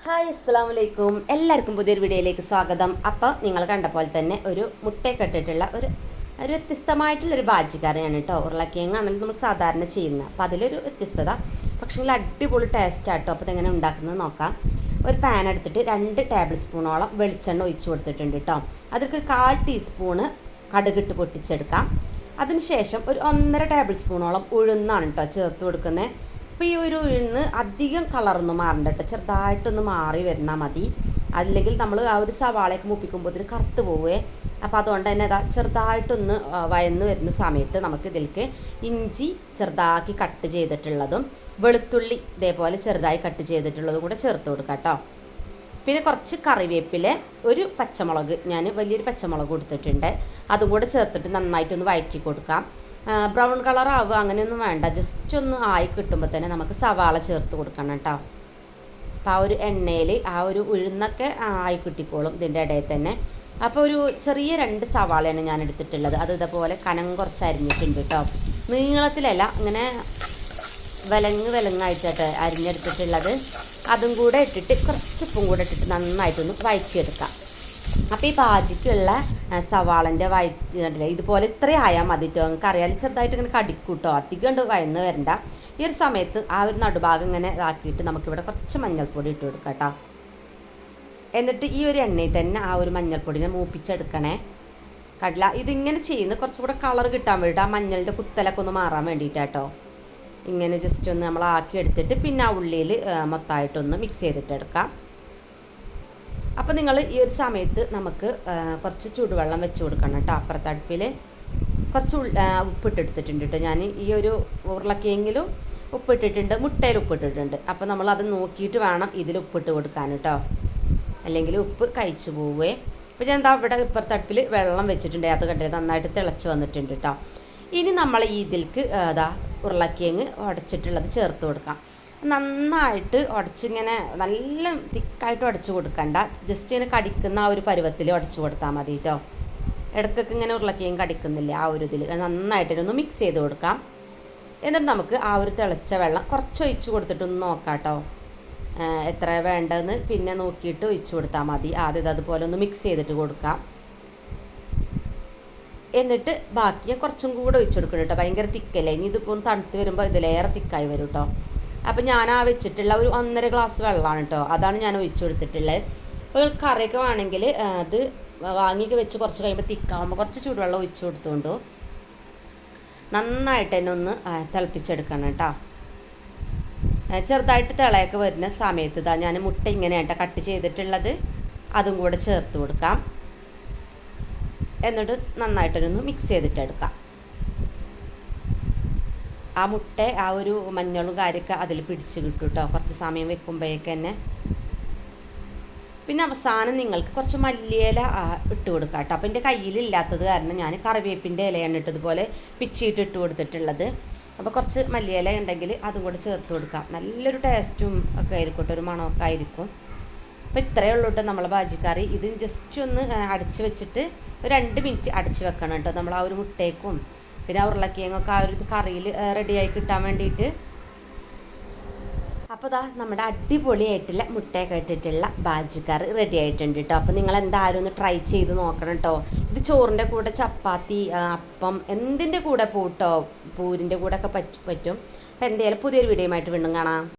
Hi അസ്സലാമു അലൈക്കും. എല്ലാവർക്കും പുതിയൊരു വീഡിയോയിലേക്ക് സ്വാഗതം. അപ്പോൾ നിങ്ങൾ കണ്ട പോലെ തന്നെ ഒരു മുട്ടയൊക്കെ ഇട്ടിട്ടുള്ള ഒരു വ്യത്യസ്തമായിട്ടുള്ളൊരു ബാജിക്കറിയാണ് കേട്ടോ. ഉരുളക്കിഴങ്ങാണെങ്കിൽ നമ്മൾ സാധാരണ ചെയ്യുന്നത്. അപ്പോൾ അതിലൊരു വ്യത്യസ്തത, പക്ഷേ അടിപൊളി ടേസ്റ്റ് കേട്ടോ. അപ്പോൾ ഇതെങ്ങനെ ഉണ്ടാക്കുന്നത് നോക്കാം. ഒരു പാൻ എടുത്തിട്ട് 2 ടേബിൾ സ്പൂണോളം വെളിച്ചെണ്ണ ഒഴിച്ച് കൊടുത്തിട്ടുണ്ട് കേട്ടോ. അതിലേക്ക് 1/4 ടീസ്പൂണ് കടുകിട്ട് പൊട്ടിച്ചെടുക്കാം. അതിനുശേഷം ഒരു 1.5 ടേബിൾ സ്പൂണോളം ഉഴുന്നാണ് കേട്ടോ ചേർത്ത് കൊടുക്കുന്നത്. അപ്പോൾ ഈ ഒരു ഉഴുന്ന് അധികം കളറൊന്നും മാറണ്ട കേട്ടോ, ചെറുതായിട്ടൊന്ന് മാറി വരുന്നാൽ മതി. അല്ലെങ്കിൽ നമ്മൾ ആ ഒരു സവാളയൊക്കെ മുപ്പിക്കുമ്പോഴത്തേന് കറുത്ത് പോവേ. അപ്പോൾ അതുകൊണ്ട് തന്നെ അതാ ചെറുതായിട്ടൊന്ന് വയന്ന് വരുന്ന സമയത്ത് നമുക്ക് ഇതിലേക്ക് ഇഞ്ചി ചെറുതാക്കി കട്ട് ചെയ്തിട്ടുള്ളതും വെളുത്തുള്ളി ഇതേപോലെ ചെറുതായി കട്ട് ചെയ്തിട്ടുള്ളതും കൂടെ ചേർത്ത് കൊടുക്കാം കേട്ടോ. പിന്നെ കുറച്ച് കറിവേപ്പില, ഒരു പച്ചമുളക്, ഞാൻ വലിയൊരു പച്ചമുളക് കൊടുത്തിട്ടുണ്ട്, അതും കൂടെ ചേർത്തിട്ട് നന്നായിട്ടൊന്ന് വഴറ്റി കൊടുക്കാം. ബ്രൗൺ കളർ ആവുക അങ്ങനെയൊന്നും വേണ്ട, ജസ്റ്റ് ഒന്ന് ആയി കിട്ടുമ്പോൾ തന്നെ നമുക്ക് സവാള ചേർത്ത് കൊടുക്കണം കേട്ടോ. അപ്പോൾ ആ ഒരു എണ്ണയിൽ ആ ഒരു ഉഴുന്നൊക്കെ ആയി കിട്ടിക്കോളും ഇതിൻ്റെ ഇടയിൽ തന്നെ. അപ്പോൾ ഒരു ചെറിയ 2 സവാളയാണ് ഞാൻ എടുത്തിട്ടുള്ളത്. അത് ഇതേപോലെ കനം കുറച്ച് അരിഞ്ഞിട്ടുണ്ട് കേട്ടോ. നീളത്തിലല്ല, ഇങ്ങനെ വിലങ്ങായിട്ടാണ് അരിഞ്ഞെടുത്തിട്ടുള്ളത്. അതും കൂടെ ഇട്ടിട്ട് കുറച്ച് ഉപ്പും കൂടെ ഇട്ടിട്ട് നന്നായിട്ടൊന്ന് വഴറ്റിയെടുക്കാം. അപ്പോൾ ഈ ബാജിക്കുള്ള സവാളൻ്റെ വഴറ്റില്ല ഇതുപോലെ ഇത്രയും ആയാൽ മതി കേട്ടോ. നിങ്ങൾക്ക് അറിയാൻ ചെറുതായിട്ട് ഇങ്ങനെ കടിക്കും കേട്ടോ, അധികം ഉണ്ട് വയന്ന് വരണ്ട. ഈ ഒരു സമയത്ത് ആ ഒരു നടുഭാഗം ഇങ്ങനെ ഇതാക്കിയിട്ട് നമുക്കിവിടെ കുറച്ച് മഞ്ഞൾപ്പൊടി ഇട്ട് കൊടുക്കാം കേട്ടോ. എന്നിട്ട് ഈ ഒരു എണ്ണയിൽ തന്നെ ആ ഒരു മഞ്ഞൾപ്പൊടിനെ മൂപ്പിച്ചെടുക്കണേ. കടല ഇതിങ്ങനെ ചെയ്യുന്നത് കുറച്ചുകൂടെ കളർ കിട്ടാൻ വേണ്ടിയിട്ട്, ആ മഞ്ഞളുടെ കുത്തലൊക്കെ ഒന്ന് മാറാൻ വേണ്ടിയിട്ടാട്ടോ. ഇങ്ങനെ ജസ്റ്റ് ഒന്ന് നമ്മൾ ആക്കി എടുത്തിട്ട് പിന്നെ ആ ഉള്ളിയിൽ മൊത്തമായിട്ടൊന്ന് മിക്സ് ചെയ്തിട്ടെടുക്കാം. അപ്പോൾ നിങ്ങൾ ഈ ഒരു സമയത്ത് നമുക്ക് കുറച്ച് ചൂടുവെള്ളം വെച്ച് കൊടുക്കണം കേട്ടോ. അപ്പുറത്തെ അടുപ്പിൽ കുറച്ച് ഉപ്പിട്ടെടുത്തിട്ടുണ്ട് കേട്ടോ. ഞാൻ ഈ ഒരു ഉരുളക്കിഴങ്ങിലും ഉപ്പിട്ടിട്ടുണ്ട്, മുട്ടയിൽ ഉപ്പിട്ടിട്ടുണ്ട്. അപ്പോൾ നമ്മളത് നോക്കിയിട്ട് വേണം ഇതിൽ ഉപ്പിട്ട് കൊടുക്കാൻ കേട്ടോ, അല്ലെങ്കിൽ ഉപ്പ് കഴിച്ചു പോവേ. അപ്പോൾ ഞാൻ എന്താ ഇവിടെ ഇപ്പുറത്തെ അടുപ്പിൽ വെള്ളം വെച്ചിട്ടുണ്ട്, അത് കണ്ടത് നന്നായിട്ട് തിളച്ച് വന്നിട്ടുണ്ട് കേട്ടോ. ഇനി നമ്മൾ ഈ ഇതിലേക്ക് ഉരുളക്കിഴങ്ങ് ഉടച്ചിട്ടുള്ളത് ചേർത്ത് കൊടുക്കാം. നന്നായിട്ട് ഉടച്ചിങ്ങനെ നല്ല തിക്കായിട്ട് ഉടച്ച് കൊടുക്കണ്ട, ജസ്റ്റ് ഇങ്ങനെ കടിക്കുന്ന ആ ഒരു പരുവത്തിൽ ഉടച്ച് കൊടുത്താൽ മതി കേട്ടോ. ഇടയ്ക്കൊക്കെ ഇങ്ങനെ ഉരുളക്കിഴങ്ങ് കടിക്കുന്നില്ല, ആ ഒരു ഇതിൽ നന്നായിട്ടൊന്ന് മിക്സ് ചെയ്ത് കൊടുക്കാം. എന്നിട്ട് നമുക്ക് ആ ഒരു തിളച്ച വെള്ളം കുറച്ച് ഒഴിച്ച് കൊടുത്തിട്ടൊന്ന് നോക്കാം കേട്ടോ, എത്ര വേണ്ടതെന്ന് പിന്നെ നോക്കിയിട്ട് ഒഴിച്ച് കൊടുത്താൽ മതി. ആദ്യം അതുപോലെ ഒന്ന് മിക്സ് ചെയ്തിട്ട് കൊടുക്കാം. എന്നിട്ട് ബാക്കി കുറച്ചും കൂടെ ഒഴിച്ച് കൊടുക്കണം കേട്ടോ. ഭയങ്കര തിക്കല്ലേ, ഇനി ഇതിപ്പോൾ ഒന്ന് തണുത്ത് വരുമ്പോൾ ഇതിലേറെ തിക്കായി വരും കേട്ടോ. അപ്പോൾ ഞാൻ ആ വെച്ചിട്ടുള്ള ഒരു 1.5 ഗ്ലാസ് വെള്ളമാണ് കേട്ടോ, അതാണ് ഞാൻ ഒഴിച്ചു കൊടുത്തിട്ടുള്ളത്. അപ്പോൾ കറിയൊക്കെ വേണമെങ്കിൽ അത് വാങ്ങിയൊക്കെ വെച്ച് കുറച്ച് കഴിയുമ്പോൾ തിക്കാവുമ്പോൾ കുറച്ച് ചൂടുവെള്ളം ഒഴിച്ചു കൊടുത്തുകൊണ്ടു നന്നായിട്ട് തന്നെ ഒന്ന് തിളപ്പിച്ചെടുക്കണം കേട്ടോ. ചെറുതായിട്ട് തിളയൊക്കെ വരുന്ന സമയത്ത് ഇതാ ഞാൻ മുട്ട ഇങ്ങനെയാട്ടോ കട്ട് ചെയ്തിട്ടുള്ളത്, അതും കൂടെ ചേർത്ത് കൊടുക്കാം. എന്നിട്ട് നന്നായിട്ടൊന്ന് മിക്സ് ചെയ്തിട്ടെടുക്കാം. ആ മുട്ട ആ ഒരു മഞ്ഞളും കാര്യമൊക്കെ അതിൽ പിടിച്ച് കിട്ടും കേട്ടോ, കുറച്ച് സമയം വെക്കുമ്പോഴേക്ക് തന്നെ. പിന്നെ അവസാനം നിങ്ങൾക്ക് കുറച്ച് മല്ലിയില ഇട്ട് കൊടുക്കാം കേട്ടോ. അപ്പോൾ എൻ്റെ കയ്യിലില്ലാത്തത് കാരണം ഞാൻ കറിവേപ്പിൻ്റെ ഇലയാണ് ഇട്ടതുപോലെ പിച്ചിയിട്ട് ഇട്ട് കൊടുത്തിട്ടുള്ളത്. അപ്പോൾ കുറച്ച് മല്ലിയില ഉണ്ടെങ്കിൽ അതും കൂടെ ചേർത്ത് കൊടുക്കാം. നല്ലൊരു ടേസ്റ്റും ഒക്കെ ആയിരിക്കും കേട്ടോ, ഒരു മണമൊക്കെ ആയിരിക്കും. അപ്പോൾ ഇത്രയേ ഉള്ളൂ കേട്ടോ നമ്മളെ ബാജിക്കറി. ഇത് ജസ്റ്റ് ഒന്ന് അടച്ച് വെച്ചിട്ട് ഒരു 2 മിനിറ്റ് അടച്ച് വെക്കണം കേട്ടോ, നമ്മൾ ആ ഒരു മുട്ടയ്ക്കും പിന്നെ ആ ഉരുളക്കിഴങ്ങൊക്കെ ആ ഒരു കറിയിൽ റെഡിയായി കിട്ടാൻ വേണ്ടിയിട്ട്. അപ്പോൾ ഇതാ നമ്മുടെ അടിപൊളിയായിട്ടുള്ള മുട്ടയൊക്കെ ഇട്ടിട്ടുള്ള ബാജിക്കറി റെഡി ആയിട്ടുണ്ട് കേട്ടോ. അപ്പോൾ നിങ്ങൾ എന്തായാലും ഒന്ന് ട്രൈ ചെയ്ത് നോക്കണം കേട്ടോ. ഇത് ചോറിൻ്റെ കൂടെ, ചപ്പാത്തി, അപ്പം എന്തിൻ്റെ കൂടെ പൂരിൻ്റെ കൂടെ ഒക്കെ പറ്റും. അപ്പോൾ എന്തായാലും പുതിയൊരു വീഡിയോയുമായിട്ട് വീണ്ടും കാണാം.